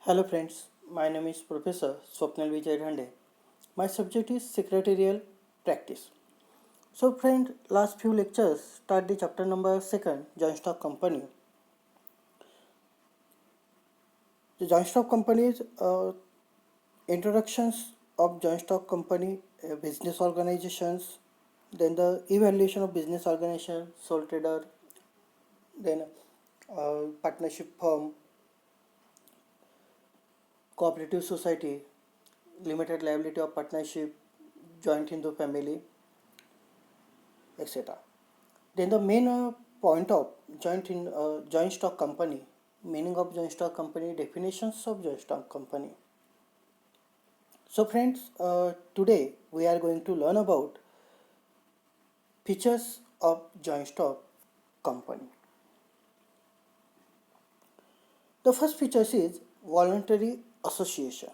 Hello friends, my name is Professor Swapnil Vijay Dhande. My subject is secretarial practice. So friend, last few lectures start the chapter number 2, joint stock company. The joint stock companies introductions of joint stock company, business organizations, then the evaluation of business organization, sole trader, then partnership firm, cooperative society, limited liability of partnership, joint Hindu family, etc. Then the main point of joint stock company, meaning of joint stock company, definitions of joint stock company. So friends, today we are going to learn about features of joint stock company. The first feature is voluntary association.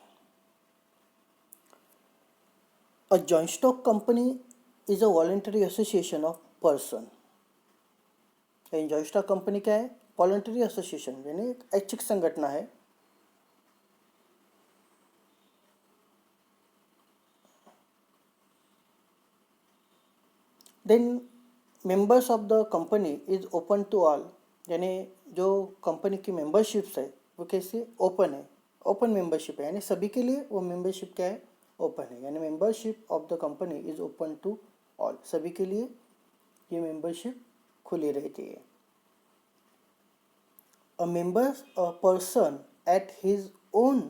A joint stock company is a voluntary association of person. Joint stock company क्या है? Voluntary association, यानी एक ऐच्छिक संगठन है. Then members of the company is open to all, यानी जो company की मेंबरशिप्स है वो कैसे ओपन है, ओपन मेंबरशिप है, यानी सभी के लिए वो मेंबरशिप क्या है? ओपन है. यानी membership of the company is open to all, सभी के लिए ये मेंबरशिप खुली रहती है. A member, a person at his own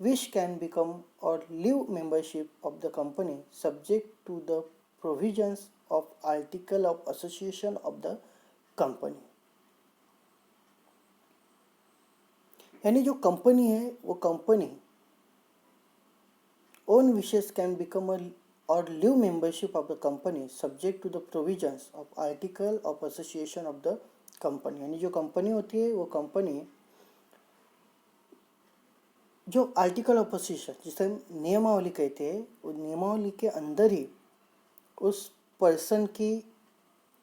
wish can become or leave membership of the company subject to the provisions of article of association of the company. यानी जो company है वो company own wishes can become or leave membership of the company subject to the provisions of article of association of the company. यानी जो company होती है वो company जो आर्टिकल ऑफ एसोसिएशन, जिसे हम नियमावली कहते हैं, वो नियमावली के अंदर ही उस पर्सन की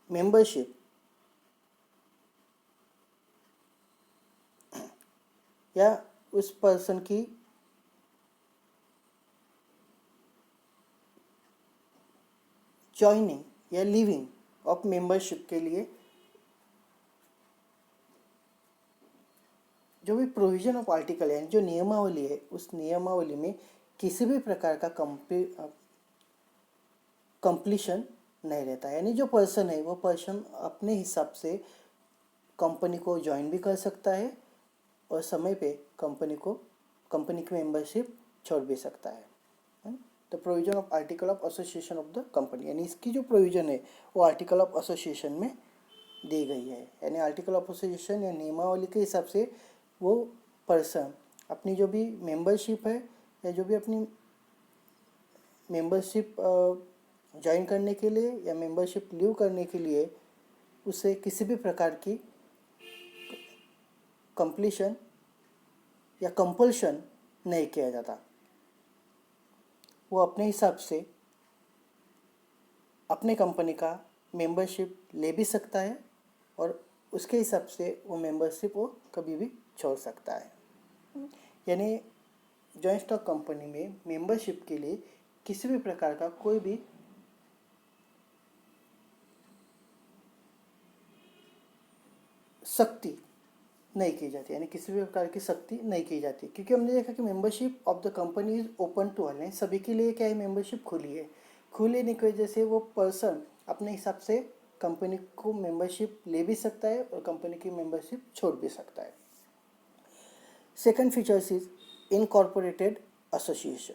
मेंबरशिप या उस पर्सन की जॉइनिंग या लिविंग ऑफ मेंबरशिप के लिए जो भी प्रोविजन ऑफ आर्टिकल है, जो नियमावली है, उस नियमावली में किसी भी प्रकार का कंप्लीशन नहीं रहता. यानी जो पर्सन है वो पर्सन अपने हिसाब से कंपनी को ज्वाइन भी कर सकता है और समय पे कंपनी की मेंबरशिप छोड़ भी सकता है. The provision of article of association of the company, यानी इसकी जो प्रोविजन है वो आर्टिकल ऑफ एसोसिएशन में दी गई है. यानी आर्टिकल ऑफ एसोसिएशन या नियमावली के हिसाब से वो पर्सन अपनी जो भी मेंबरशिप है या जो भी अपनी मेंबरशिप ज्वाइन करने के लिए या मेंबरशिप लीव करने के लिए उसे किसी भी प्रकार की कंप्लीशन या कंपल्शन नहीं किया जाता. वो अपने हिसाब से अपने कंपनी का मेंबरशिप ले भी सकता है और उसके हिसाब से वो मेंबरशिप वो कभी भी छोड़ सकता है. यानी जॉइंट स्टॉक कंपनी में मेंबरशिप के लिए किसी भी प्रकार का कोई भी सख्ती नहीं की जाती, यानी किसी भी प्रकार की सख्ती नहीं की जाती, क्योंकि हमने देखा कि membership of the company is open to all, सभी के लिए क्या है? मेंबरशिप खुली है. खुली होने की वजह से वो पर्सन अपने हिसाब से कंपनी को मेंबरशिप ले भी सकता है और कंपनी की मेंबरशिप छोड़ भी सकता है. Second features is incorporated association.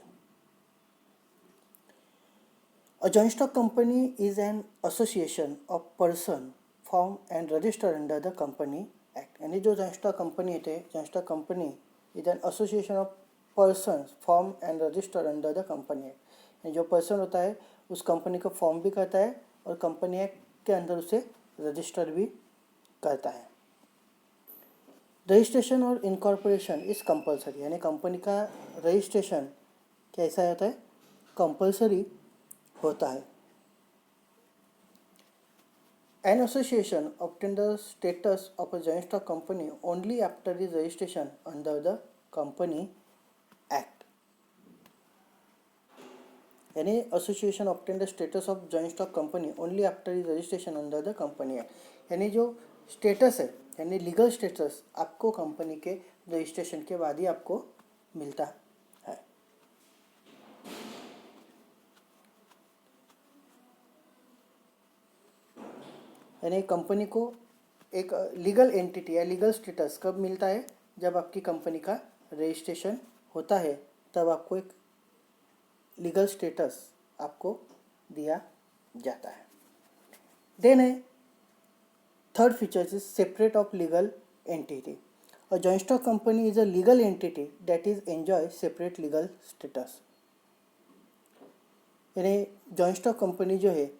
A joint stock company is an association of person formed and registered under the Company Act. यानी जो joint stock company है, joint stock company is an association of persons formed and registered under the Company Act. यानी जो person होता है उस company को form भी करता है और कंपनी एक्ट के अंदर उसे रजिस्टर भी करता है. रजिस्ट्रेशन और इनकॉर्पोरेशन इज कंपलसरी, यानी कंपनी का रजिस्ट्रेशन कैसा होता है? कंपलसरी होता है. An association obtains the status of a joint stock company only after the registration under the company act, यानी association obtain the status of joint stock company only after is registration under the company act. यानी जो status है, यानी legal status आपको company के registration के बाद ही आपको मिलता है। यानी कंपनी को एक लीगल एंटिटी या लीगल स्टेटस कब मिलता है? जब आपकी कंपनी का रजिस्ट्रेशन होता है, तब आपको एक लीगल स्टेटस आपको दिया जाता है। देन है third feature is separate of legal entity. A joint stock company is a legal entity that is enjoy separate legal status. यानी जॉइंट स्टॉक कंपनी जो है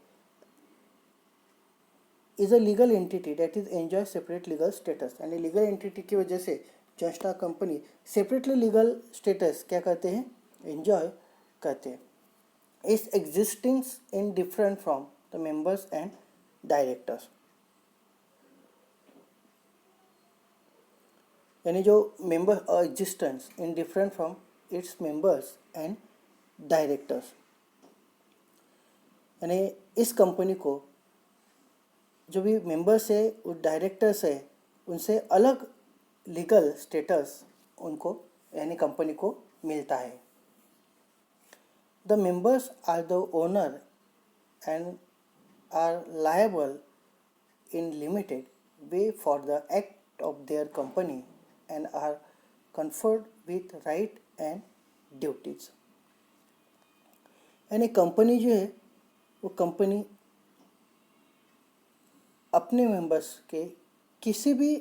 is a legal entity that is enjoy separate legal status. यानी legal entity की वजह से joint stock company separately legal status क्या करते हैं? एंजॉय करते हैं। Is existence in different from the members and directors. यानी जो member existence in different from its members and directors, यानी इस कंपनी को जो भी मेंबर्स है और डायरेक्टर्स है उनसे अलग लीगल स्टेटस उनको यानी कंपनी को मिलता है। The members are the owner and are liable in limited way for the act of their company and are conferred with right and duties। यानी कंपनी जो है वो कंपनी अपने मेंबर्स के किसी भी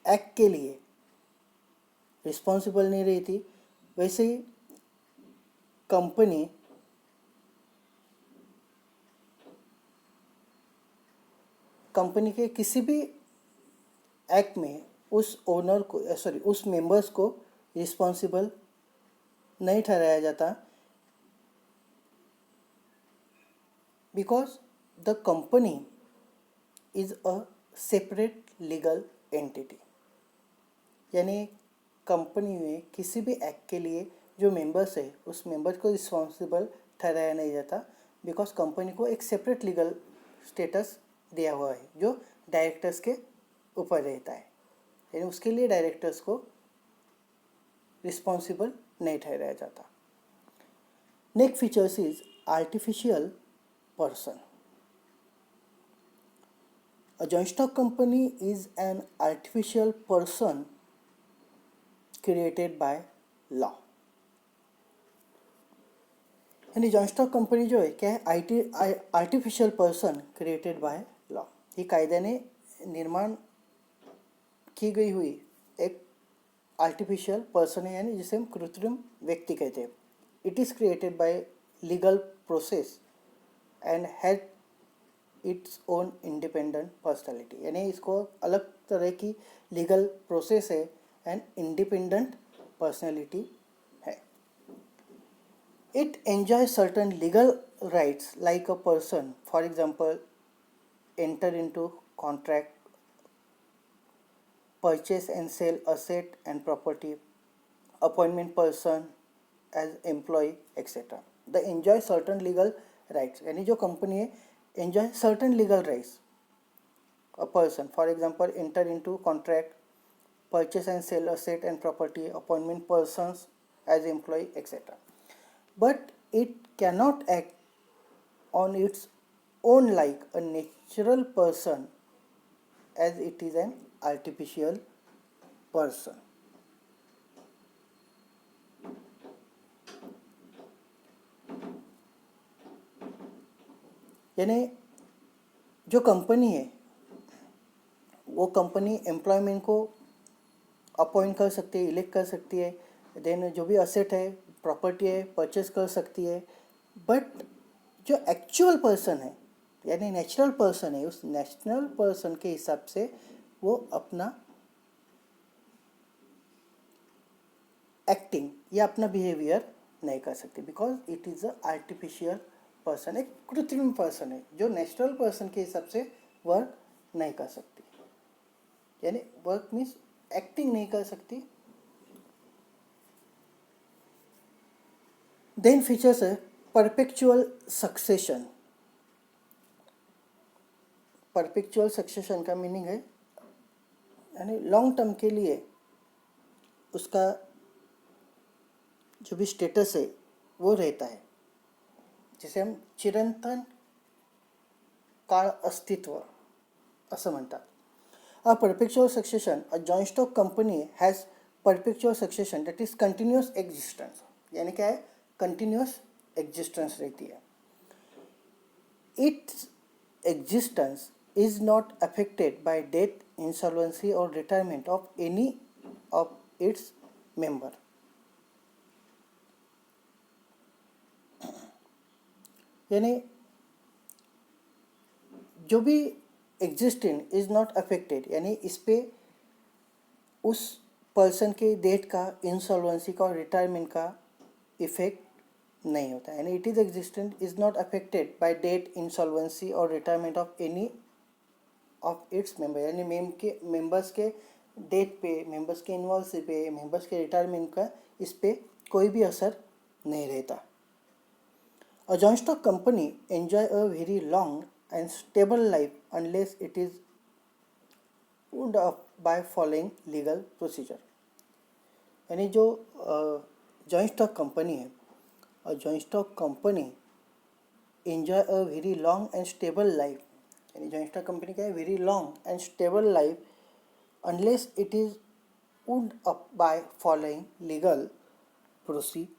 एक्ट के लिए रिस्पॉन्सिबल नहीं रहती। वैसे ही कंपनी के किसी भी एक्ट में उस ओनर को उस मेंबर्स को रिस्पॉन्सिबल नहीं ठहराया जाता, because the company is a separate legal entity. यानी कंपनी में किसी भी एक्ट के लिए जो मेंबर्स है उस मेंबर को रिस्पॉन्सिबल ठहराया नहीं जाता, बिकॉज कंपनी को एक सेपरेट लीगल स्टेटस दिया हुआ है जो डायरेक्टर्स के ऊपर रहता है। यानी उसके लिए डायरेक्टर्स को रिस्पॉन्सिबल नहीं ठहराया जाता। Next features is artificial person. A joint stock company is an artificial person created by law. यानी जॉइंट स्टॉक कंपनी जो है क्या है? Artificial person created by law. ये कायदे निर्माण की गई हुई एक आर्टिफिशियल पर्सन है, यानी जिसे हम कृत्रिम व्यक्ति कहते हैं। It is created by legal process and had its own independent personality. यानी इसको अलग तरह की लीगल प्रोसेस है एंड इंडिपेंडेंट पर्सनैलिटी है। It enjoys certain legal rights like a person, for example, enter into contract, purchase and sell asset and property, appointment person as employee, etc. They enjoy certain legal rights. यानी जो company है enjoy certain legal rights. A person, for example, enter into contract, purchase and sell asset and property, appointment persons as employee, etc. But it cannot act on its own like a natural person, as it is an artificial person। यानी जो company है वो company employment को appoint कर सकती है, elect कर सकती है, देन जो भी असेट है प्रॉपर्टी है परचेस कर सकती है। बट जो एक्चुअल पर्सन है यानी नेचुरल पर्सन है, उस नेचुरल पर्सन के हिसाब से वो अपना एक्टिंग या अपना बिहेवियर नहीं कर सकती, because it is a artificial person. एक कृत्रिम पर्सन है जो नेचुरल पर्सन के हिसाब से वर्क नहीं कर सकती। यानी वर्क मीन्स एक्टिंग नहीं कर सकती। देन फीचर्स है परपेचुअल सक्सेशन। परपेचुअल सक्सेशन का मीनिंग है यानी लॉन्ग टर्म के लिए उसका जो भी स्टेटस है वो रहता है, जिसे हम चिरंतन काळ अस्तित्व असं म्हणतात. A perpetual succession, a joint stock company has perpetual succession, that is continuous existence. यानी क्या है, continuous existence रहती है. Its existence is not affected by death, insolvency or retirement of any of its member. यानी जो भी existing is not affected, यानी इस पे उस पर्सन के डेथ का, इंसॉल्वेंसी का और रिटायरमेंट का इफेक्ट नहीं होता है. यानी it is existent is not affected by death, insolvency और retirement of any of its member. यानी मेंबर्स के डेथ पे, मेंबर्स के इन्वॉल्व पे, मेंबर्स के रिटायरमेंट का इस पे कोई भी असर नहीं रहता. A joint stock company enjoy a very long and stable life unless it is wound up by following legal procedure. यानी जो जॉइंट स्टॉक कंपनी है, और joint stock company enjoy a very long and stable life. यानी joint stock company क्या है, very long and stable life unless it is would up by following legal procedure.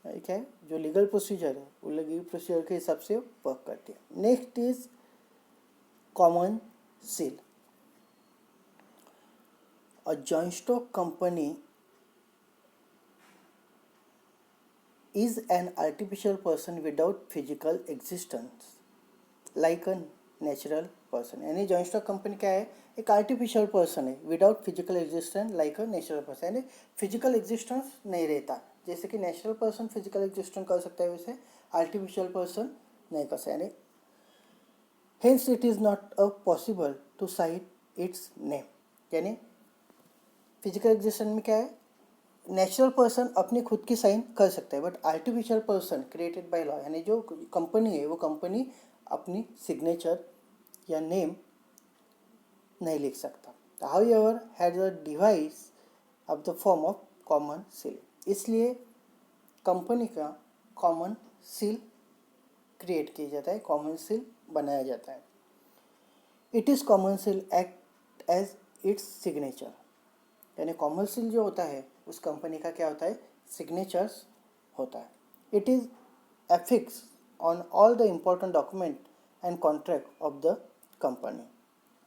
क्या है, जो लीगल प्रोसीजर है वो लीगल प्रोसीजर के हिसाब से वर्क करती है. Next is common seal. A joint stock company is an artificial person without physical existence like a natural person. यानी जॉइंट स्टॉक कंपनी क्या है, एक आर्टिफिशियल पर्सन है without physical existence like a natural person. यानी physical existence नहीं रहता. जैसे कि नेचुरल पर्सन फिजिकल एग्जिस्टेंस कर सकता है, वैसे आर्टिफिशियल पर्सन नहीं कर सकता. यानी hence it is not a possible to cite its name. यानी फिजिकल एग्जिस्टेंस में क्या है, नेचुरल पर्सन अपनी खुद की साइन कर सकता है, but artificial person created by law, यानी जो कंपनी है वो कंपनी अपनी सिग्नेचर या नेम नहीं लिख सकता. However has a device of the form of common seal. इसलिए कंपनी का कॉमन सील क्रिएट किया जाता है, कॉमन सील बनाया जाता है. It is common seal act as its signature. यानी कॉमन सील जो होता है उस कंपनी का क्या होता है, सिग्नेचर्स होता है. It is affix on all the important document and contract of the company.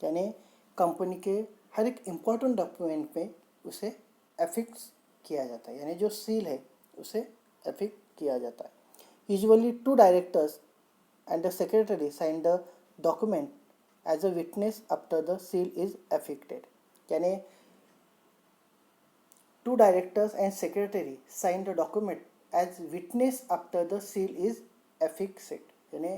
यानी कंपनी के हर एक इम्पोर्टेंट डॉक्यूमेंट में उसे एफिक्स किया जाता है, यानी जो सील है उसे एफिक्स किया जाता है. Usually 2 directors and the secretary sign the document as a witness after the seal is affected. यानी 2 directors and secretary sign the document as witness after the seal is affixed. यानी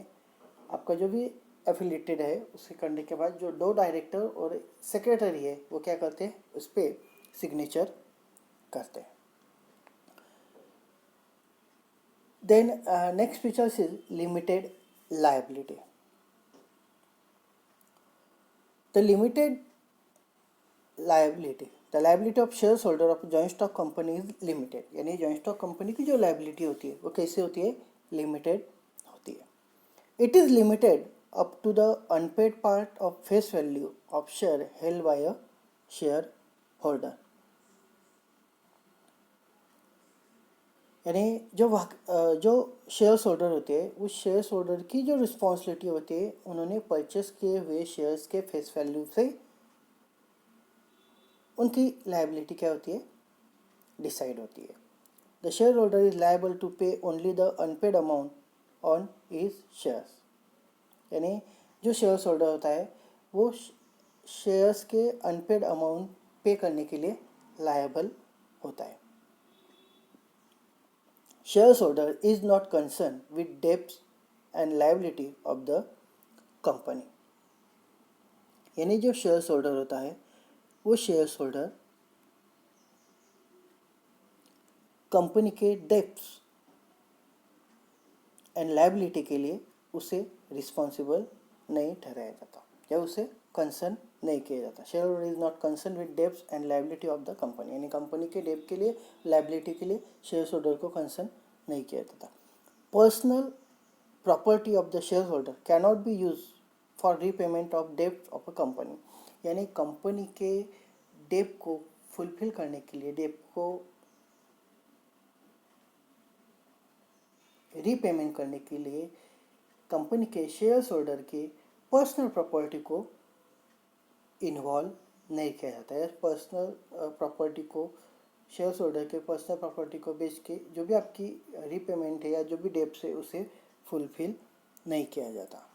आपका जो भी एफिलेटेड है उसे करने के बाद जो 2 डायरेक्टर और सेक्रेटरी है वो क्या करते हैं, उस पर सिग्नेचर करते हैं. Then next features is limited liability. The limited liability, the liability of share holder of joint stock company is limited. यानी जॉइंट स्टॉक कंपनी की जो लायबिलिटी होती है वो कैसे होती है, लिमिटेड होती है. It is limited up to the unpaid part of face value of share held by a share holder. यानी जो शेयर्स होल्डर होते हैं उस शेयर्स होल्डर की जो रिस्पॉन्सिबिलिटी होती है, उन्होंने परचेस किए हुए शेयर्स के फेस वैल्यू से उनकी लायबिलिटी क्या होती है, डिसाइड होती है. The share holder is liable to pay only the unpaid amount on his shares. यानी जो शेयर्स होल्डर होता है वो शेयर्स के अनपेड अमाउंट पे करने के लिए लायबल होता है. Shares holder is not concern with debts and liability of the company. यानी जो शेयर होल्डर होता है वो शेयर होल्डर कंपनी के डेब्ट्स एंड लायबिलिटी के लिए उसे रिस्पॉन्सिबल नहीं ठहराया जाता या उसे कंसर्न नहीं किया जाता। Share holder is not concern with debts and liability of the company, यानी कंपनी के डेब्ट के लिए, लायबिलिटी के लिए शेयर होल्डर को कंसर्न नहीं किया जाता। Personal property of the share holder cannot be use for repayment of डेब्ट ऑफ अ कंपनी, यानी कंपनी के डेब्ट को फुलफिल करने के लिए, डेब्ट को रीपेमेंट करने के लिए कंपनी के शेयर होल्डर के पर्सनल प्रॉपर्टी को इन्वॉल्व नहीं किया जाता है। पर्सनल प्रॉपर्टी को, शेयर होल्डर के पर्सनल प्रॉपर्टी को बेच के जो भी आपकी रीपेमेंट है या जो भी डेब्ट है उसे फुलफिल नहीं किया जाता।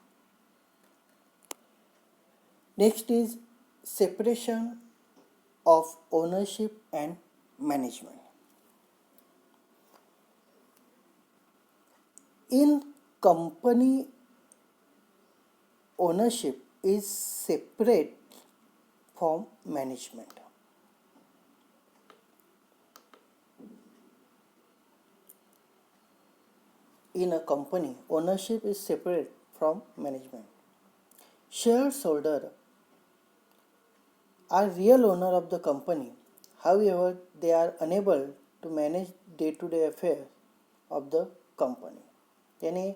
Next is separation of ownership and management. In company ownership is separate from management. In a company, ownership is separate from management. Shareholder are real owner of the company. However, they are unable to manage day-to-day affairs of the company. यानी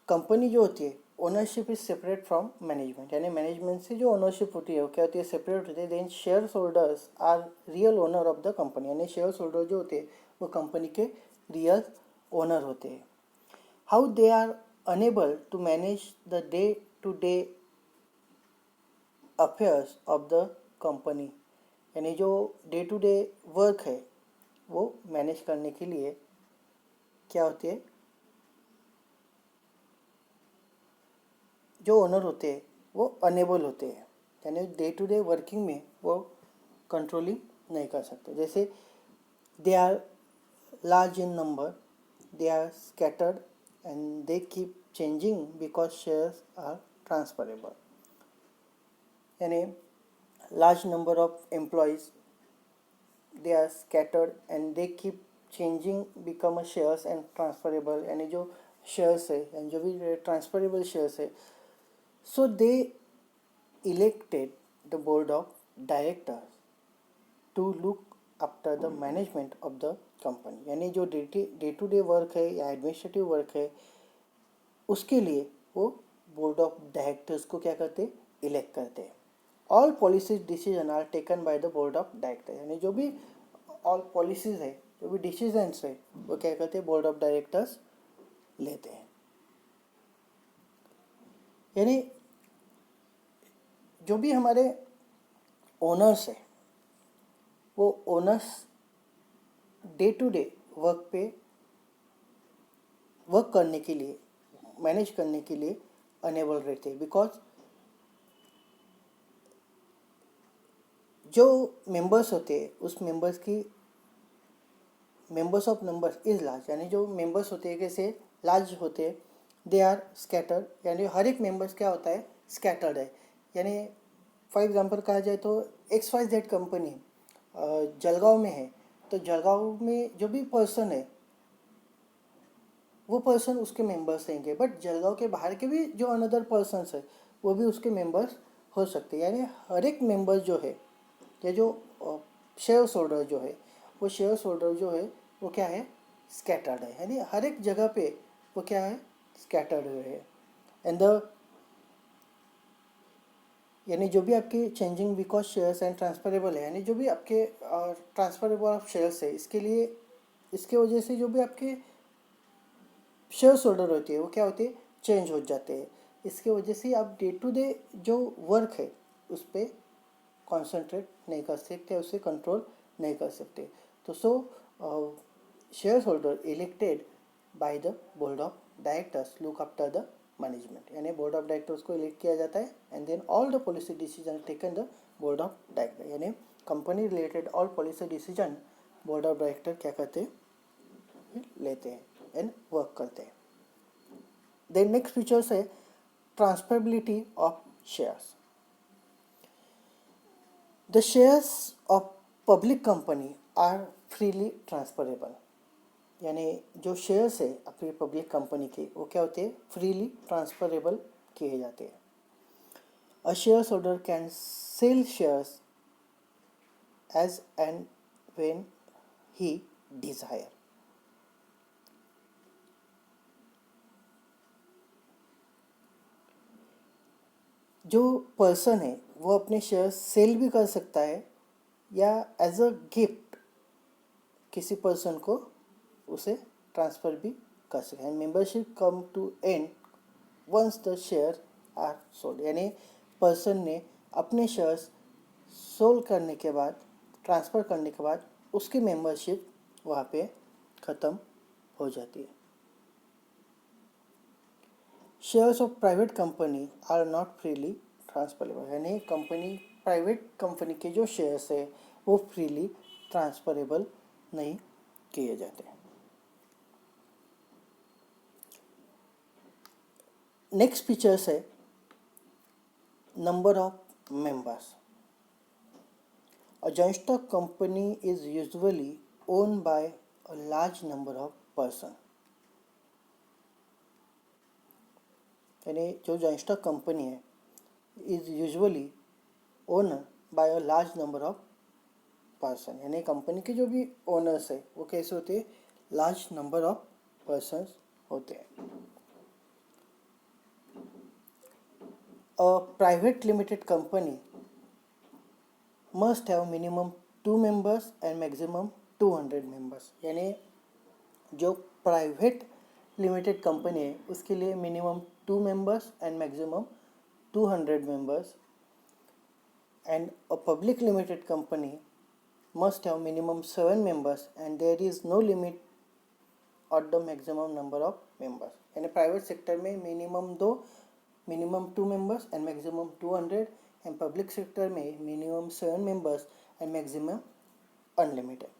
company जो होती है, ownership is separate from management, यानी management से जो ownership होती है वो क्या होती है, सेपरेट होती है। Then share holders are real owner of the company, यानी शेयर होल्डर जो होते हैं वो कंपनी के रियल ओनर होते हैं। How they are enable to manage the day to day affairs of the company, यानी जो डे टू डे वर्क है वो मैनेज करने के लिए क्या होती है, जो ओनर होते हैं वो अनेबल होते हैं, यानी डे टू डे वर्किंग में वो कंट्रोलिंग नहीं कर सकते। जैसे they are large in number, they are scattered and they keep changing because shares are transferable, यानी large number of employees, they are scattered and they keep changing become a shares and transferable, यानी जो shares है यानी जो भी transferable shares है, so they elected the board of directors to look after the management of the company, यानी जो day to day work है या एडमिनिस्ट्रेटिव वर्क है उसके लिए वो बोर्ड ऑफ डायरेक्टर्स को क्या करते, इलेक्ट करते हैं। All policies decision are taken by the board of director, यानी जो भी ऑल पॉलिसीज है, जो भी डिसीजंस है वो क्या करते हैं, बोर्ड ऑफ डायरेक्टर्स लेते हैं। यानी जो भी हमारे ओनर्स है वो owners day to day work पे वर्क करने के लिए, मैनेज करने के लिए अनेबल रहते हैं, बिकॉज जो मेंबर्स होते हैं उस मेंबर्स की members of number is large, यानी जो मेंबर्स होते हैं कैसे लार्ज होते हैं, दे आर स्कैटर्ड, यानी हर एक मेंबर्स क्या होता है, स्कैटर्ड है। यानी फॉर एग्जांपल कहा जाए तो XYZ कंपनी जलगांव में है, तो जलगांव में जो भी पर्सन है वो पर्सन उसके मेंबर्स रहेंगे, बट जलगांव के बाहर के भी जो अनदर पर्सनस है वो भी उसके मेंबर्स हो सकते हैं। यानी हर एक मेंबर जो है या जो शेयर होल्डर जो है वो शेयर होल्डर जो है वो क्या है, स्कैटर्ड है, यानी हर एक जगह पे वो क्या है, स्कैटर्ड हुए है। एंड द यानी जो भी आपके changing because shares and transferable है, यानी जो भी आपके ट्रांसफरेबल ऑफ शेयर्स है, इसके लिए इसके वजह से जो भी आपके शेयर होल्डर होती है वो क्या होती है, चेंज हो जाते हैं। इसके वजह से आप डे टू डे जो वर्क है उस पर कॉन्सेंट्रेट नहीं कर सकते, उसे कंट्रोल नहीं कर सकते। तो share holder elected by the board of directors look after the management, यानी बोर्ड ऑफ डायरेक्टर्स को इलेक्ट किया जाता है and then all the policy decision taken the board of director, यानी company related all policy decision board of director क्या करते हैं, लेते हैं एंड वर्क करते हैं। देन नेक्स्ट फीचर्स है transferability of shares. The shares of public company are freely transferable. यानी जो शेयर्स है अपनी पब्लिक कंपनी के वो क्या होते हैं, फ्रीली ट्रांसफरेबल किए जाते हैं. A shares holder can sell shares as and when he desire. जो पर्सन है वो अपने शेयर्स सेल भी कर सकता है या एज अ गिफ्ट किसी पर्सन को उसे ट्रांसफ़र भी कर सकते हैं. Membership come to end once the share are sold. यानी पर्सन ने अपने शेयर्स सोल्ड करने के बाद, ट्रांसफ़र करने के बाद उसकी मेंबरशिप वहाँ पे ख़त्म हो जाती है. Shares of private company are not freely transferable. यानी प्राइवेट कंपनी के जो शेयर्स है वो फ्रीली ट्रांसफरेबल नहीं किए जाते. नेक्स्ट फीचर्स है number of members. A joint stock company is usually owned by a large number of person. यानी जो जॉइंट स्टॉक कंपनी है is usually own by a large number of person. यानी company के जो भी owners है वो कैसे होते हैं, लार्ज नंबर ऑफ पर्सन्स होते हैं. A private limited company must have minimum 2 members and maximum 200 members. यानी जो प्राइवेट लिमिटेड कंपनी है उसके लिए minimum 2 members and maximum 200 members. And a public limited company must have minimum 7 members and there is no limit or the maximum number of members. यानी private sector में minimum 2 members and maximum 200 and public sector में minimum 7 members and maximum unlimited.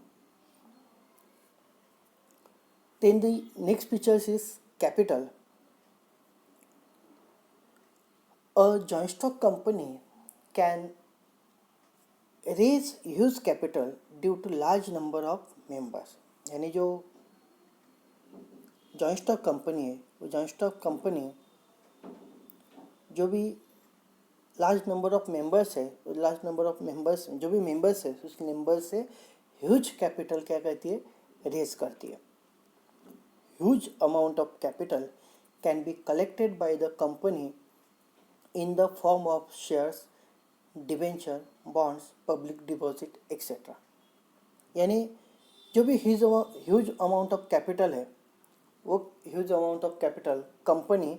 Then the next features is capital. A joint stock company can raise huge capital due to large number of members. यानी जो joint stock company है वो joint stock company जो भी large number of members है, large number of members जो भी members है उस मेंबर से ह्यूज कैपिटल क्या कहती है, रेज करती है. Huge amount of capital can be collected by the company in the form of shares, debenture, bonds, public deposit etcetera. यानी जो भी ह्यूज अमाउंट ऑफ कैपिटल है वो huge amount of capital company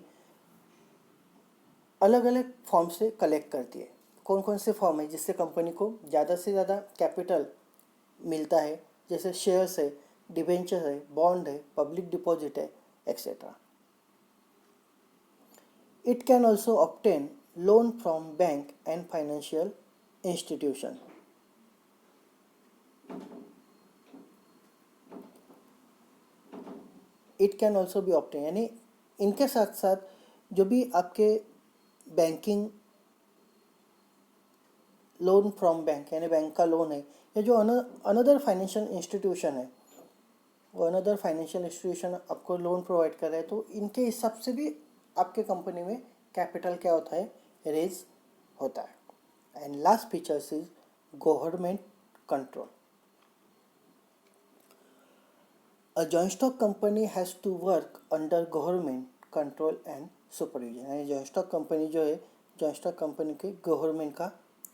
अलग अलग फॉर्म से कलेक्ट करती है. कौन कौन से फॉर्म है जिससे कंपनी को ज़्यादा से ज़्यादा कैपिटल मिलता है, जैसे शेयर्स है, डिवेंचर है, बॉन्ड है, पब्लिक डिपॉजिट है etcetera. It can also obtain loan from bank and financial institution. It can also be obtain. यानी इनके साथ साथ जो भी आपके बैंकिंग लोन फ्रॉम बैंक यानी बैंक का लोन है या जो अनदर फाइनेंशियल इंस्टीट्यूशन है वो अनदर फाइनेंशियल इंस्टीट्यूशन आपको लोन प्रोवाइड कर रहा है तो इनके हिसाब से भी आपके कंपनी में कैपिटल क्या होता है, रेज होता है. And last features is government control. A joint stock company has to work under government control and supervision. यानी joint stock company जो है, joint stock company के गवर्नमेंट का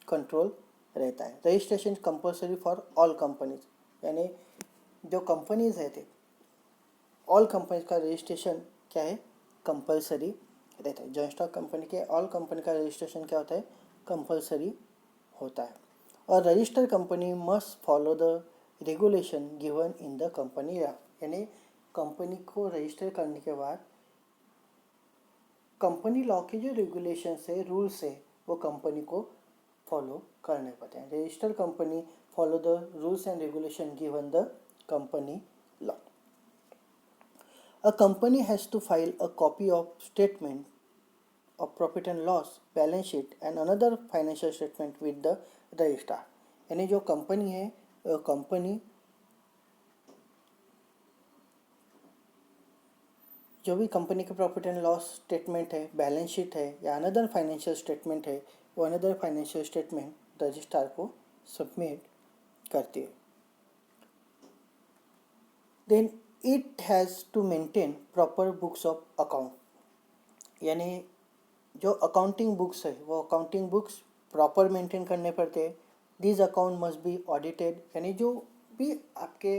कंट्रोल रहता है. Registration compulsory for all companies. यानी जो companies रहते ऑल कंपनीज का रजिस्ट्रेशन क्या है, कंपलसरी रहता है. जॉइंट स्टॉक कंपनी के ऑल कंपनी का रजिस्ट्रेशन क्या होता है, कंपलसरी होता है. और registered company must follow the regulation given in the company. यानी कंपनी को रजिस्टर करने के बाद कंपनी लॉ के जो रेगुलेशंस है, रूल्स है, वो कंपनी को फॉलो करने पड़ते हैं. Registered company follow the rules and regulation given the company law. A company has to file a copy of statement of profit and loss, balance sheet and another financial statement with the registrar. यानी जो company है, company जो भी company के profit and loss statement है, balance sheet है या another financial statement है, वो अनदर फाइनेंशियल स्टेटमेंट रजिस्ट्रार को सबमिट करती है. Then it has to maintain proper books of account. यानी जो अकाउंटिंग बुक्स है वो अकाउंटिंग बुक्स प्रॉपर मेंटेन करने पड़ते हैं. This account must be audited. यानी जो भी आपके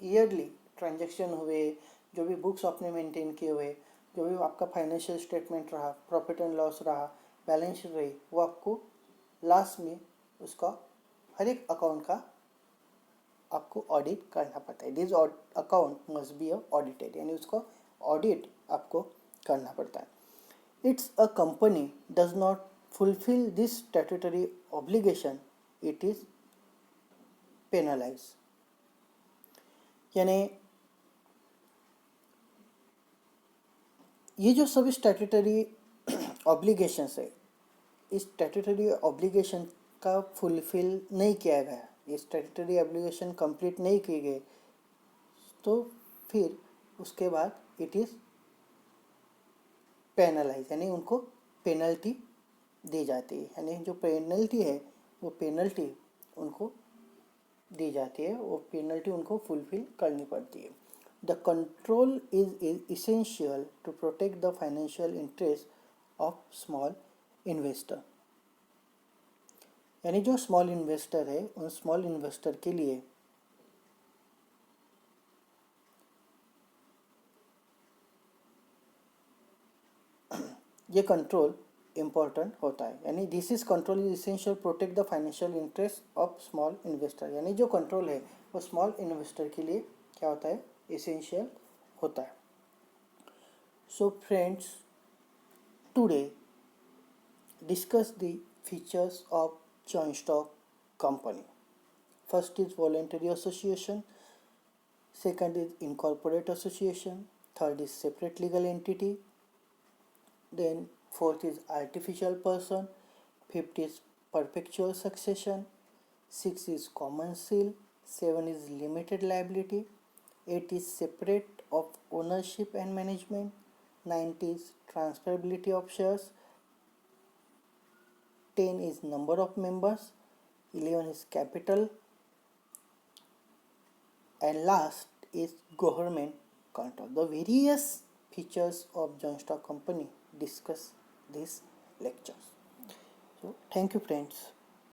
ईयरली ट्रांजैक्शन हुए, जो भी बुक्स आपने मेंटेन किए हुए, जो भी आपका फाइनेंशियल स्टेटमेंट रहा, प्रॉफिट एंड लॉस रहा, बैलेंस शीट रही, वो आपको लास्ट में उसका हर एक अकाउंट का आपको ऑडिट करना पड़ता है. This account must be audited. यानी उसको ऑडिट आपको करना पड़ता है. It's a company does not fulfill this statutory obligation, it is penalized. यानी ये जो सभी स्टैट्यूटरी ऑब्लिगेशंस है, इस स्टैट्यूटरी ऑब्लिगेशन का फुलफिल नहीं किया गया, ये स्टैट्यूटरी ऑब्लिगेशन कंप्लीट नहीं किए गए, तो फिर उसके बाद इट इज़ पेनलाइज. यानी उनको पेनल्टी दी जाती है. यानी जो पेनल्टी है वो पेनल्टी उनको दी जाती है, वो पेनल्टी उनको फुलफिल करनी पड़ती है. The control is essential to protect the financial interest of small investor. यानी जो स्मॉल इन्वेस्टर है, उन स्मॉल इन्वेस्टर के लिए ये कंट्रोल इम्पॉर्टेंट होता है. यानी this is control is essential protect the financial interest of small investor. यानी जो कंट्रोल है वो स्मॉल इन्वेस्टर के लिए क्या होता है, इसेंशियल होता है. So friends, today discuss the features of joint stock company. First is voluntary association, second is incorporate association, third is separate legal entity, then fourth is artificial person, fifth is perpetual succession, six is common seal, 7 is limited liability, 8 is separate of ownership and management, 9 is transferability of shares, 10 is number of members, 11 is capital, and last is government control. The various features of joint stock company discuss these lectures. So thank you friends.